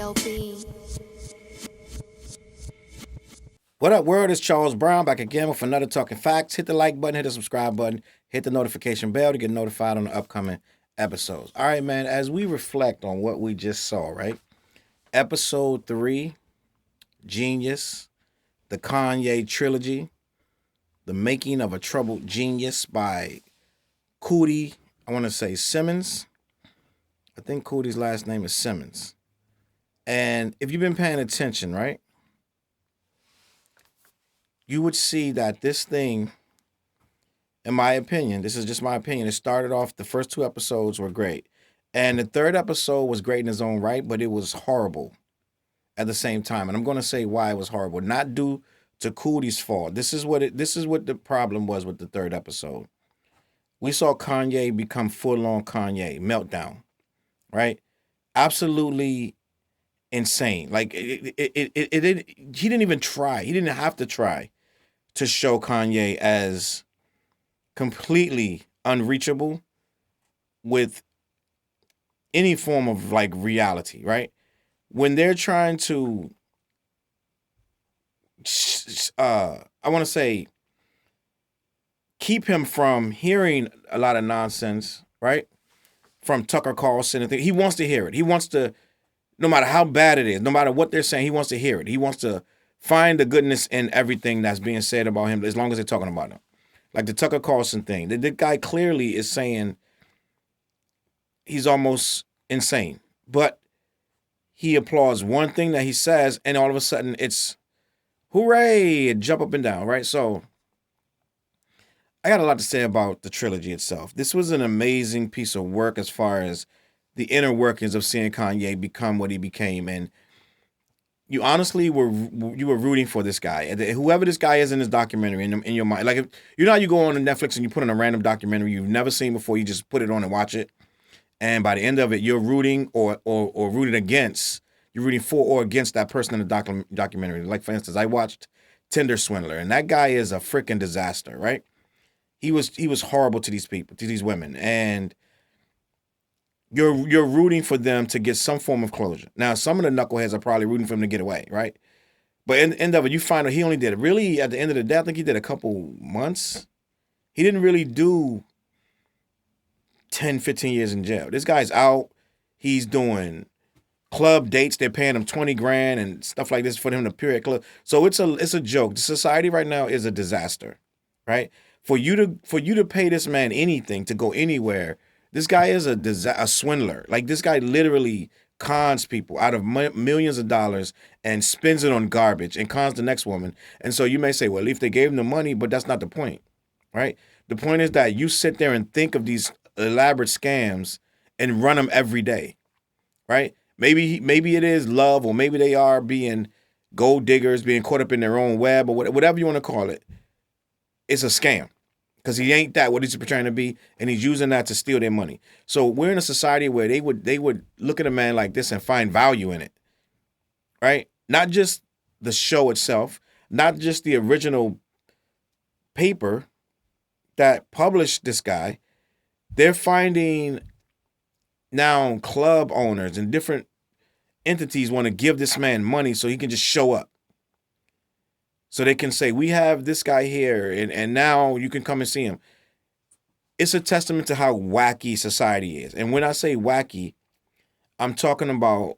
CLB. What up, world? It's Charles Brown back again with another Talking Facts. Hit the like button, hit the subscribe button, hit the notification bell to get notified on the upcoming episodes. All right, man, as we reflect on what we just saw, right? Episode 3, Jeen-Yuhs, the Kanye Trilogy, the making of a troubled genius by Cootie, I want to say Simmons. I think Cootie's last name is Simmons. And if you've been paying attention, right, you would see that this thing, in my opinion, this is just my opinion, it started off, the first 2 episodes were great. And the 3rd episode was great in its own right, but it was horrible at the same time. And I'm going to say why it was horrible. Not due to Cootie's fault. This is what the problem was with the 3rd episode. We saw Kanye become full-on Kanye, meltdown, right? Absolutely insane. Like, he didn't even try. He didn't have to try to show Kanye as completely unreachable with any form of like reality, right? When they're trying to, I want to say, keep him from hearing a lot of nonsense, right? From Tucker Carlson and things. He wants to hear it. He wants to, no matter how bad it is, no matter what they're saying, he wants to hear it. He wants to find the goodness in everything that's being said about him, as long as they're talking about him. Like the Tucker Carlson thing. The guy clearly is saying he's almost insane. But he applauds one thing that he says, and all of a sudden it's hooray, and jump up and down, right? So I got a lot to say about the trilogy itself. This was an amazing piece of work as far as the inner workings of seeing Kanye become what he became. And you honestly were rooting for this guy. Whoever this guy is in this documentary, in your mind. Like, if, you know how you go on Netflix and you put on a random documentary you've never seen before, you just put it on and watch it. And by the end of it, you're rooting or rooted against, you're rooting for or against that person in the documentary. Like, for instance, I watched Tinder Swindler, and that guy is a freaking disaster, right? He was horrible to these people, to these women. And you're rooting for them to get some form of closure. Now, some of the knuckleheads are probably rooting for him to get away, right? But in the end of it, you find out he only did it. Really, at the end of the day, I think he did a couple months. He didn't really do 10, 15 years in jail. This guy's out. He's doing club dates. They're paying him 20 grand and stuff like this for him to appear at club. So it's a joke. The society right now is a disaster, right? For you to pay this man anything to go anywhere, this guy is a swindler. Like, this guy literally cons people out of millions of dollars and spends it on garbage and cons the next woman. And so you may say, well, if they gave him the money, but that's not the point, right? The point is that you sit there and think of these elaborate scams and run them every day, right? Maybe it is love, or maybe they are being gold diggers, being caught up in their own web, or whatever you want to call it. It's a scam. Because he ain't that what he's trying to be, and he's using that to steal their money. So we're in a society where they would look at a man like this and find value in it, right? Not just the show itself, not just the original paper that published this guy. They're finding now club owners and different entities want to give this man money so he can just show up. So they can say, we have this guy here, and now you can come and see him. It's a testament to how wacky society is. And when I say wacky, I'm talking about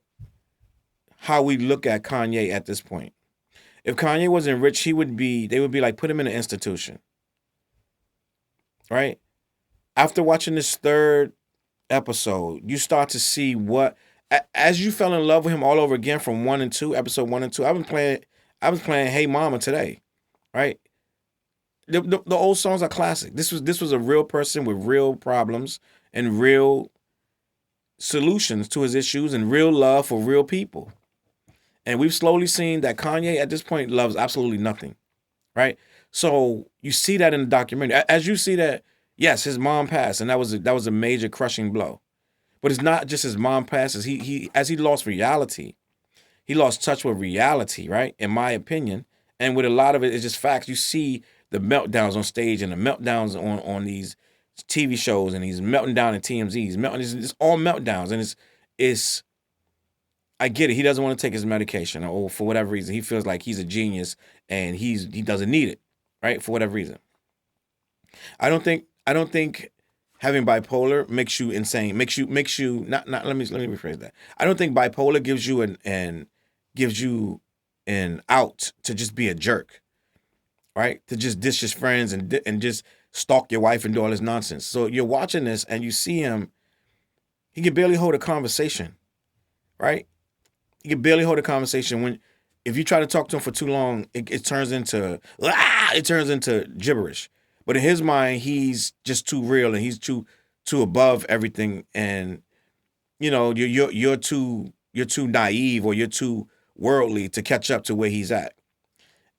how we look at Kanye at this point. If Kanye wasn't rich, they would be like, put him in an institution. Right? After watching this 3rd episode, you start to see what, as you fell in love with him all over again from 1 and 2, episode 1 and 2, I was playing Hey Mama today, right? The old songs are classic. This was a real person with real problems and real solutions to his issues and real love for real people. And we've slowly seen that Kanye at this point loves absolutely nothing, right? So you see that in the documentary. As you see that, yes, his mom passed, and that was a major crushing blow. But it's not just his mom passed, as he lost reality. He lost touch with reality, right? In my opinion. And with a lot of it, it's just facts. You see the meltdowns on stage and the meltdowns on these TV shows, and he's melting down in TMZs. It's all meltdowns. And it's I get it. He doesn't want to take his medication, or for whatever reason, he feels like he's a genius and he doesn't need it, right? For whatever reason. I don't think having bipolar makes you insane. Makes you not. Let me rephrase that. I don't think bipolar gives you an out to just be a jerk, right? To just dish his friends and just stalk your wife and do all this nonsense. So you're watching this and you see him. He can barely hold a conversation, right? He can barely hold a conversation. If you try to talk to him for too long, it turns into gibberish. But in his mind, he's just too real and he's too above everything. And you're too naive or you're too worldly to catch up to where he's at.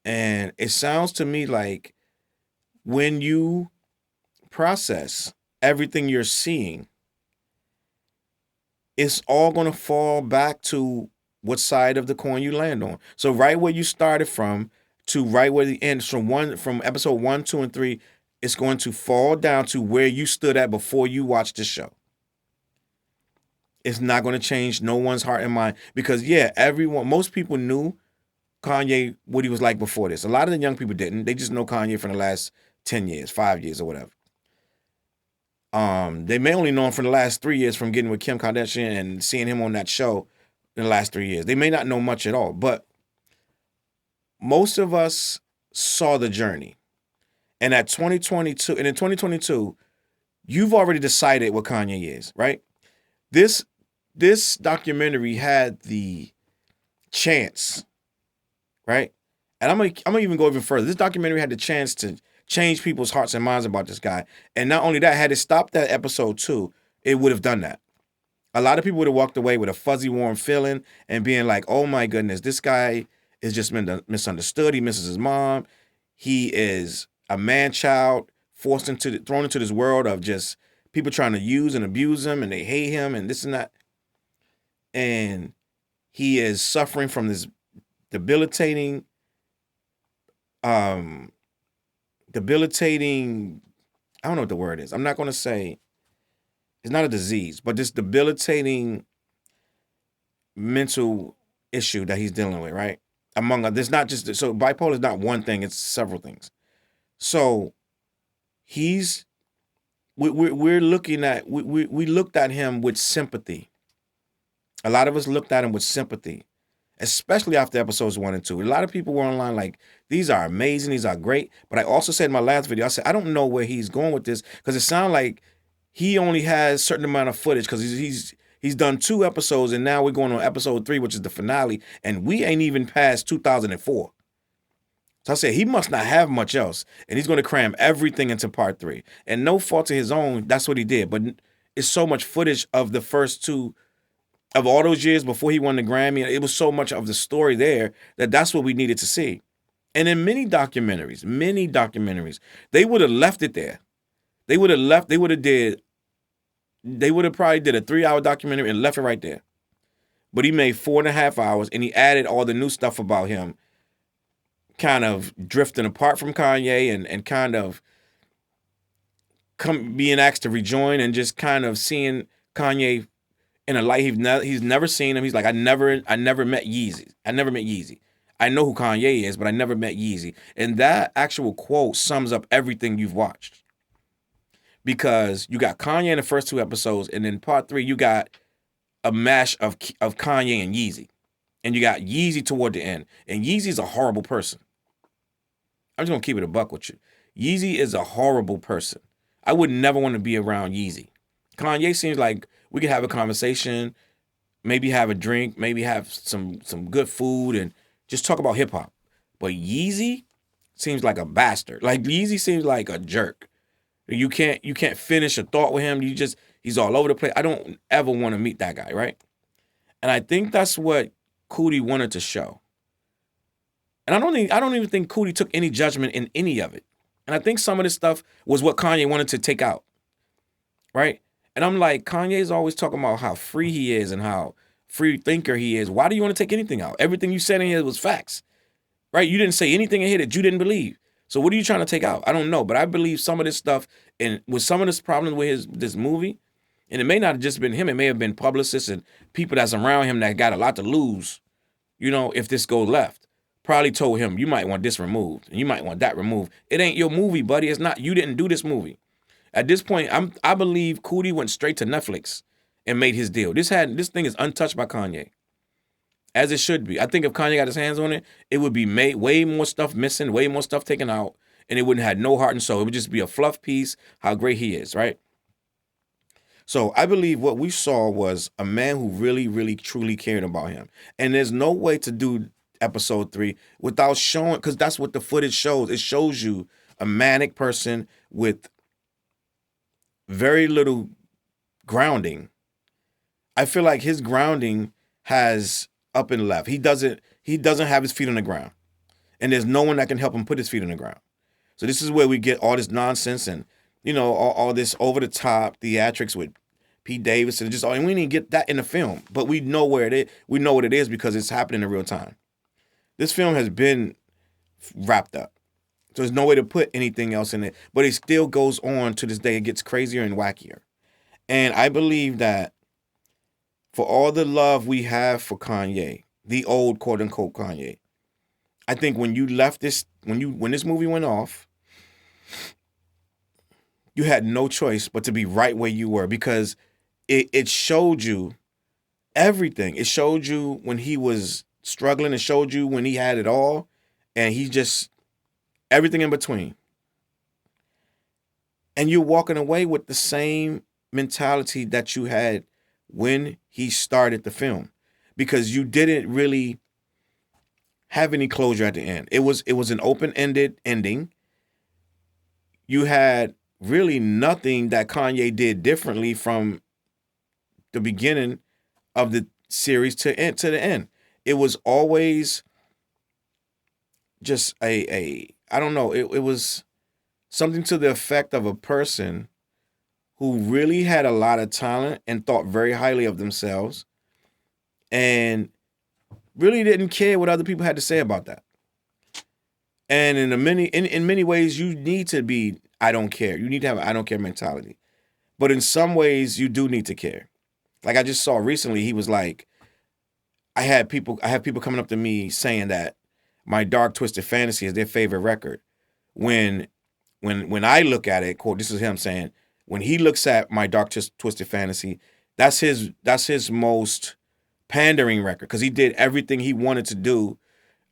And it sounds to me like when you process everything you're seeing, it's all going to fall back to what side of the coin you land on. So right where you started from to right where the end, from episode 1, 2, and 3, it's going to fall down to where you stood at before you watched the show. It's not going to change no one's heart and mind because most people knew Kanye, what he was like before this. A lot of the young people didn't. They just know Kanye from the last 10 years, 5 years or whatever. They may only know him for the last 3 years from getting with Kim Kardashian and seeing him on that show in the last 3 years. They may not know much at all, but most of us saw the journey. And in 2022, you've already decided what Kanye is, right? This documentary had the chance, right? And I'm gonna even go even further. This documentary had the chance to change people's hearts and minds about this guy. And not only that, had it stopped at episode 2, it would have done that. A lot of people would have walked away with a fuzzy, warm feeling and being like, oh my goodness, this guy is just misunderstood. He misses his mom. He is a man-child thrown into this world of just people trying to use and abuse him and they hate him and this and that. And he is suffering from this debilitating, I don't know what the word is. I'm not going to say, it's not a disease, but this debilitating mental issue that he's dealing with, right? Among others, so bipolar is not one thing, it's several things. So we're looking at, we looked at him with sympathy. A lot of us looked at him with sympathy, especially after episodes 1 and 2. A lot of people were online like, these are amazing, these are great. But I also said in my last video, I said, I don't know where he's going with this because it sounds like he only has a certain amount of footage because he's done 2 episodes and now we're going on episode 3, which is the finale, and we ain't even past 2004. So I said, he must not have much else, and he's going to cram everything into part 3. And no fault to his own, that's what he did. But it's so much footage of the first 2, of all those years before he won the Grammy. It was so much of the story there that's what we needed to see. And in many documentaries, they would have left it there. They would have probably did a 3-hour documentary and left it right there. But he made 4.5 hours and he added all the new stuff about him, kind of drifting apart from Kanye and kind of being asked to rejoin and just kind of seeing Kanye in a light he's never seen him. He's like, I never met Yeezy. I never met Yeezy. I know who Kanye is, but I never met Yeezy. And that actual quote sums up everything you've watched. Because you got Kanye in the first 2 episodes, and in part 3, you got a mash of Kanye and Yeezy. And you got Yeezy toward the end. And Yeezy's a horrible person. I'm just going to keep it a buck with you. Yeezy is a horrible person. I would never want to be around Yeezy. Kanye seems like we could have a conversation, maybe have a drink, maybe have some good food and just talk about hip hop. But Yeezy seems like a bastard. Like Yeezy seems like a jerk. You can't finish a thought with him. He's all over the place. I don't ever want to meet that guy, right? And I think that's what Cootie wanted to show. And I don't even think Cootie took any judgment in any of it. And I think some of this stuff was what Kanye wanted to take out, right? And I'm like, Kanye's always talking about how free he is and how free thinker he is. Why do you want to take anything out? Everything you said in here was facts, right? You didn't say anything in here that you didn't believe. So what are you trying to take out? I don't know, but I believe some of this stuff, and with some of this problem with this movie, And it may not have just been him. It may have been publicists and people that's around him that got a lot to lose, if this goes left. Probably told him, you might want this removed and you might want that removed. It ain't your movie, buddy. It's not. You didn't do this movie. At this point, I believe Cootie went straight to Netflix and made his deal. This thing is untouched by Kanye, as it should be. I think if Kanye got his hands on it, it would be made way more stuff missing, way more stuff taken out, and it wouldn't have no heart and soul. It would just be a fluff piece, how great he is, right? So I believe what we saw was a man who really, really, truly cared about him. And there's no way to do episode 3 without showing, because that's what the footage shows. It shows you a manic person with very little grounding. I feel like his grounding has up and left. He doesn't have his feet on the ground. And there's no one that can help him put his feet on the ground. So this is where we get all this nonsense and all this over the top theatrics with Pete Davidson, and we didn't get that in the film, but we know where it is. We know what it is because it's happening in real time. This film has been wrapped up. So there's no way to put anything else in it, but it still goes on to this day. It gets crazier and wackier. And I believe that for all the love we have for Kanye, the old quote unquote Kanye, I think when you left this, when this movie went off, you had no choice but to be right where you were, because it showed you everything. It showed you when he was struggling. It showed you when he had it all, and he just everything in between. And you're walking away with the same mentality that you had when he started the film, because you didn't really have any closure at the end. It was an open-ended ending. You had really nothing that Kanye did differently from the beginning of the series to the end. It was always just I don't know, it was something to the effect of a person who really had a lot of talent and thought very highly of themselves and really didn't care what other people had to say about that. And in many ways, you need to be I don't care. You need to have an I don't care mentality. But in some ways, you do need to care. Like I just saw recently, he was like, I have people coming up to me saying that my Dark Twisted Fantasy is their favorite record. When I look at it, quote, this is him saying, when he looks at my Dark Twisted Fantasy, that's his most pandering record, because he did everything he wanted to do.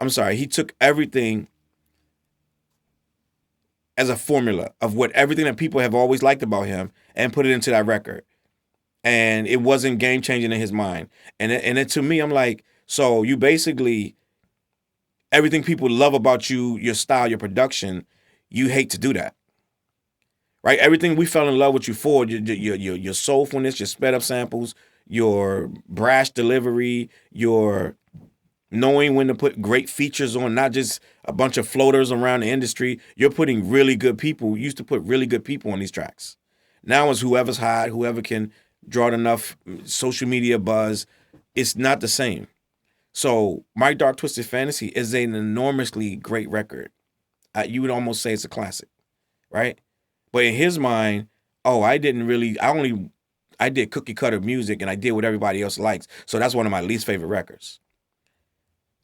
I'm sorry, he took everything as a formula of everything that people have always liked about him and put it into that record. And it wasn't game changing in his mind. And it, to me, I'm like, so you basically, everything people love about you, your style, your production, you hate to do that. Right? Everything we fell in love with you for, your soulfulness, your sped up samples, your brash delivery, your knowing when to put great features on, not just a bunch of floaters around the industry. You're putting really good people. You used to put really good people on these tracks. Now it's whoever's hot, whoever can draw enough social media buzz. It's not the same. So My Dark Twisted Fantasy is an enormously great record. You would almost say it's a classic, right? But in his mind, I did cookie cutter music and I did what everybody else likes. So that's one of my least favorite records.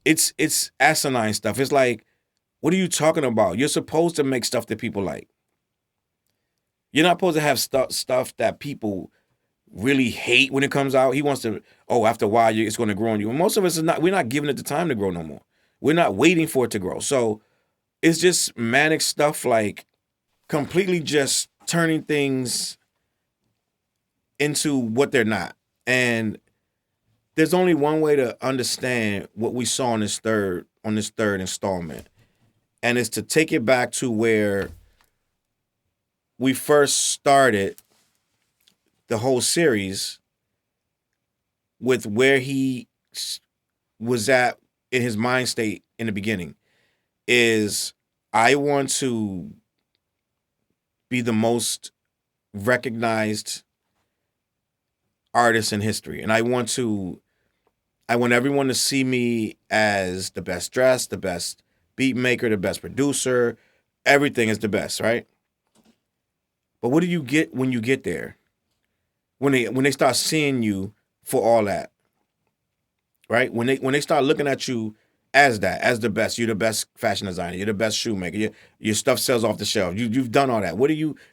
It's asinine stuff. It's like, what are you talking about? You're supposed to make stuff that people like. You're not supposed to have stuff that people really hate when it comes out. He wants to, after a while, it's going to grow on you. And most of us we're not giving it the time to grow no more. We're not waiting for it to grow. So it's just manic stuff, like completely just turning things into what they're not. And there's only one way to understand what we saw on this third installment. And it's to take it back to where we first started the whole series, with where he was at in his mind state in the beginning. Is I want to be the most recognized artist in history. And I want everyone to see me as the best dressed, the best beat maker, the best producer. Everything is the best, right? But what do you get when you get there? when they start seeing you for all that, right? When they start looking at you as that, as the best, you're the best fashion designer, you're the best shoemaker, your stuff sells off the shelf. You've done all that.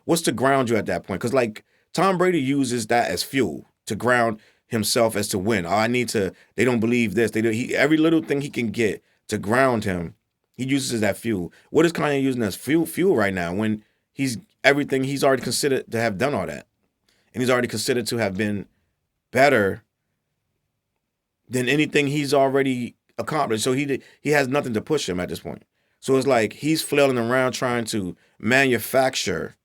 What's to ground you at that point? Because like Tom Brady uses that as fuel to ground himself as to win. Oh, I need to. They don't believe this. Every little thing he can get to ground him, he uses that fuel. What is Kanye using as fuel right now when he's already considered to have done all that, and he's already considered to have been better than anything he's already accomplished. So he has nothing to push him at this point. So it's like he's flailing around trying to manufacture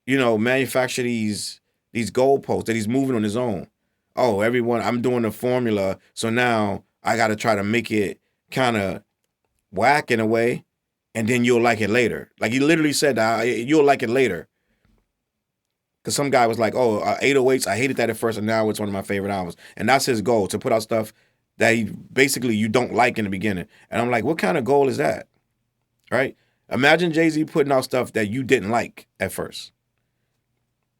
these goalposts that he's moving on his own. Oh, everyone, I'm doing a formula, so now I got to try to make it kind of whack in a way, and then you'll like it later. Like he literally said, you'll like it later. Because some guy was like, 808s, I hated that at first, and now it's one of my favorite albums. And that's his goal, to put out stuff that you don't like in the beginning. And I'm like, what kind of goal is that? Right? Imagine Jay-Z putting out stuff that you didn't like at first.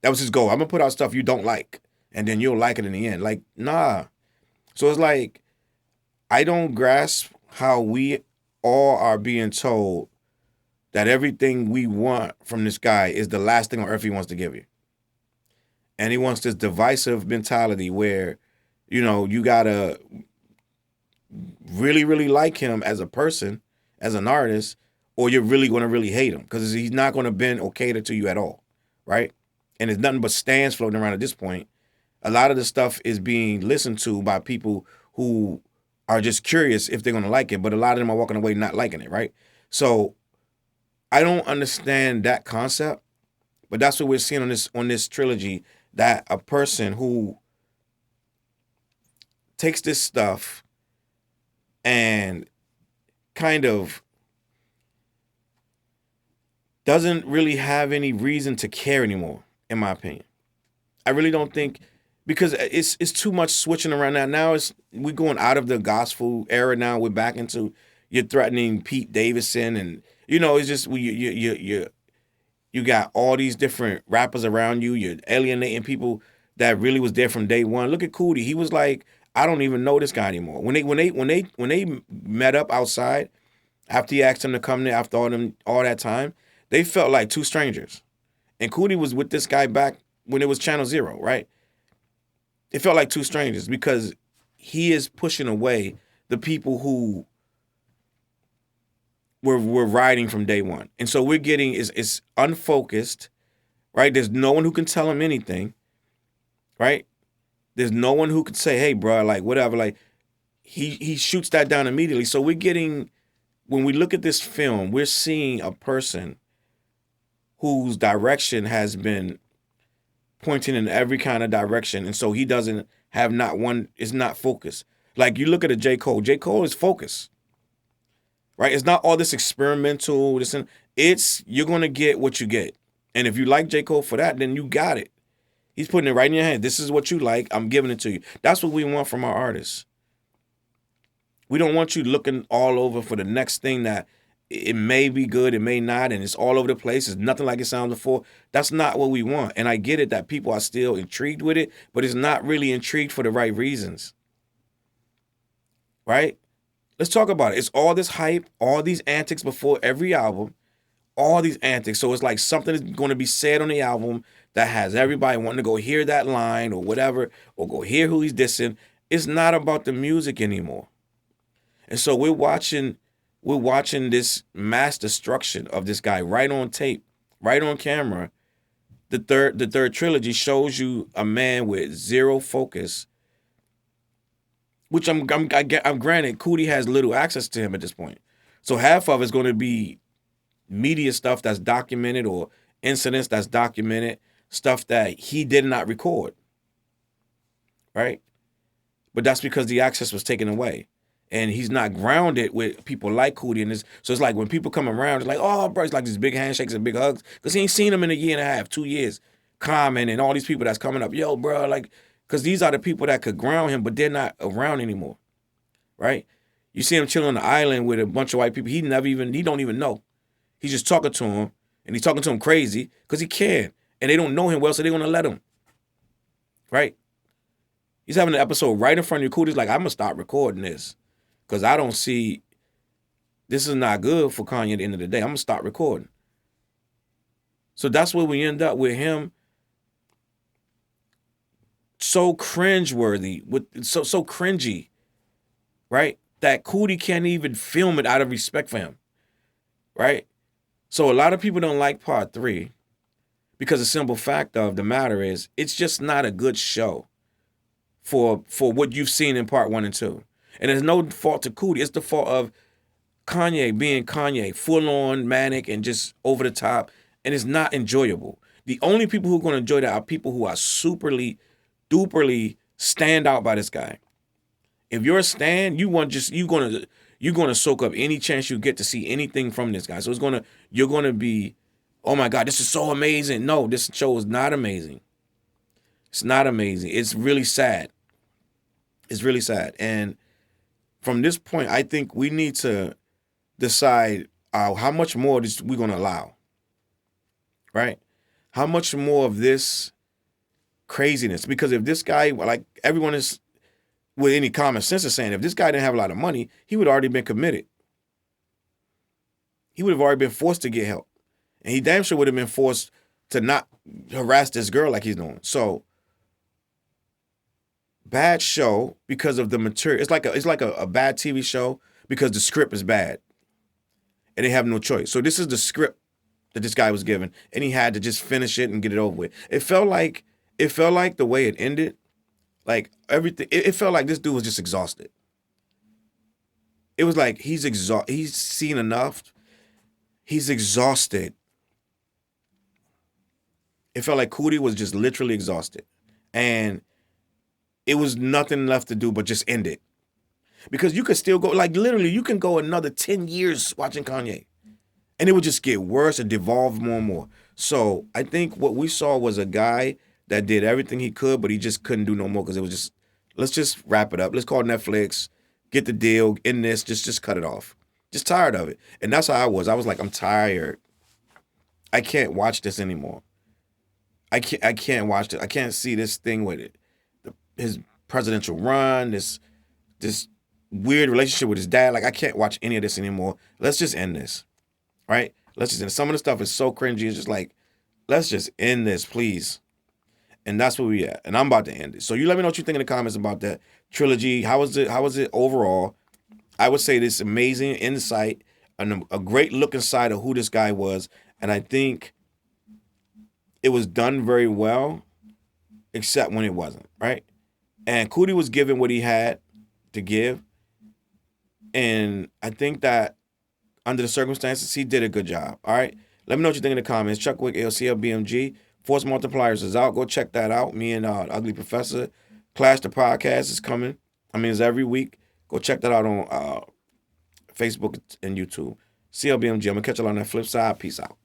That was his goal. I'm going to put out stuff you don't like, and then you'll like it in the end. Like, nah. So it's like, I don't grasp how we all are being told that everything we want from this guy is the last thing on earth he wants to give you. And he wants this divisive mentality where, you got to really, really like him as a person, as an artist, or you're really going to really hate him because he's not going to bend or cater to you at all, right? And there's nothing but stands floating around at this point. A lot of the stuff is being listened to by people who are just curious if they're going to like it, but a lot of them are walking away not liking it, right? So I don't understand that concept, but that's what we're seeing on this trilogy, that a person who takes this stuff and kind of doesn't really have any reason to care anymore, in my opinion. I really don't think, because it's too much switching around now. Now we're going out of the gospel era now. We're back into, you're threatening Pete Davidson, and it's just you got all these different rappers around you. You're alienating people that really was there from day one. Look at Cootie. He was like, I don't even know this guy anymore. When they met up outside, after he asked him to come there after all that time, they felt like two strangers. And Cootie was with this guy back when it was Channel Zero, right? It felt like two strangers because he is pushing away the people who were riding from day one. And so we're getting, it's unfocused, right? There's no one who can tell him anything, right? There's no one who could say, hey, bro, like, whatever. Like, he shoots that down immediately. So we're getting, when we look at this film, we're seeing a person whose direction has been pointing in every kind of direction. And so he doesn't have is not focused. Like, you look at a J. Cole. J. Cole is focused, right? It's not all this experimental, you're going to get what you get. And if you like J. Cole for that, then you got it. He's putting it right in your hand. This is what you like. I'm giving it to you. That's what we want from our artists. We don't want you looking all over for the next thing that it may be good, it may not, and it's all over the place. It's nothing like it sounds before. That's not what we want. And I get it that people are still intrigued with it, but it's not really intrigued for the right reasons. Right? Let's talk about it. It's all this hype, all these antics before every album, all these antics. So it's like something is going to be said on the album that has everybody wanting to go hear that line or whatever, or go hear who he's dissing. It's not about the music anymore. And so we're watching this mass destruction of this guy right on tape, right on camera. The third trilogy shows you a man with zero focus, which I'm granted, Cootie has little access to him at this point. So half of it's going to be media stuff that's documented or incidents that's documented, stuff that he did not record, right? But that's because the access was taken away. And he's not grounded with people like Cootie. And so it's like when people come around, it's like, oh, bro, it's like these big handshakes and big hugs. Because he ain't seen them in a year and a half, 2 years. Common and all these people that's coming up. Yo, bro, like, because these are the people that could ground him, but they're not around anymore, right? You see him chilling on the island with a bunch of white people. He don't even know. He's just talking to him, and he's talking to him crazy because he can. And they don't know him well, so they're going to let him. right? He's having an episode right in front of you. Cootie's like, I'm gonna stop recording this because I don't see this is not good for Kanye at the end of the day. I'm gonna stop recording. So that's where we end up with him so cringeworthy, with so cringy, right? That Cootie can't even film it out of respect for him, right? So a lot of people don't like part 3 because the simple fact of the matter is it's just not a good show for what you've seen in part 1 and 2. And there's no fault to Cootie. It's the fault of Kanye being Kanye, full on manic and just over the top, and it's not enjoyable. The only people who are going to enjoy that are people who are superly, duperly stand out by this guy. If you're a stan, you're gonna soak up any chance you get to see anything from this guy. So you're gonna be, oh my God, this is so amazing. No, this show is not amazing. It's not amazing. It's really sad. It's really sad. And from this point, I think we need to decide how much more we're gonna allow. Right? How much more of this craziness? Because if this guy, like everyone is with any common sense is saying, if this guy didn't have a lot of money, he would have already been committed. He would have already been forced to get help. And he damn sure would have been forced to not harass this girl like he's doing. So, bad show because of the material. It's like a bad TV show because the script is bad. And they have no choice. So this is the script that this guy was given. And he had to just finish it and get it over with. It felt like the way it ended, like everything, it felt like this dude was just exhausted. It was like he's seen enough. He's exhausted. It felt like Cootie was just literally exhausted. And it was nothing left to do but just end it. Because you could still go, like literally, you can go another 10 years watching Kanye. And it would just get worse and devolve more and more. So I think what we saw was a guy that did everything he could, but he just couldn't do no more because it was just, let's just wrap it up. Let's call Netflix, get the deal, end this, just cut it off. Just tired of it. And that's how I was. I was like, I'm tired. I can't watch this anymore. I can't watch it. I can't see this thing with it. His presidential run, this weird relationship with his dad. Like, I can't watch any of this anymore. Let's just end this. Right? Let's just end it. Some of the stuff is so cringy. It's just like, let's just end this, please. And that's where we at. And I'm about to end it. So you let me know what you think in the comments about that trilogy. How was it overall? I would say this amazing insight and a great look inside of who this guy was. And I think it was done very well, except when it wasn't, right? And Cootie was given what he had to give. And I think that under the circumstances, he did a good job. All right? Let me know what you think in the comments. Chuck Wick, CLBMG. Force Multipliers is out. Go check that out. Me and Ugly Professor. Clash the Podcast is coming. I mean, it's every week. Go check that out on Facebook and YouTube. CLBMG. I'm going to catch you on that flip side. Peace out.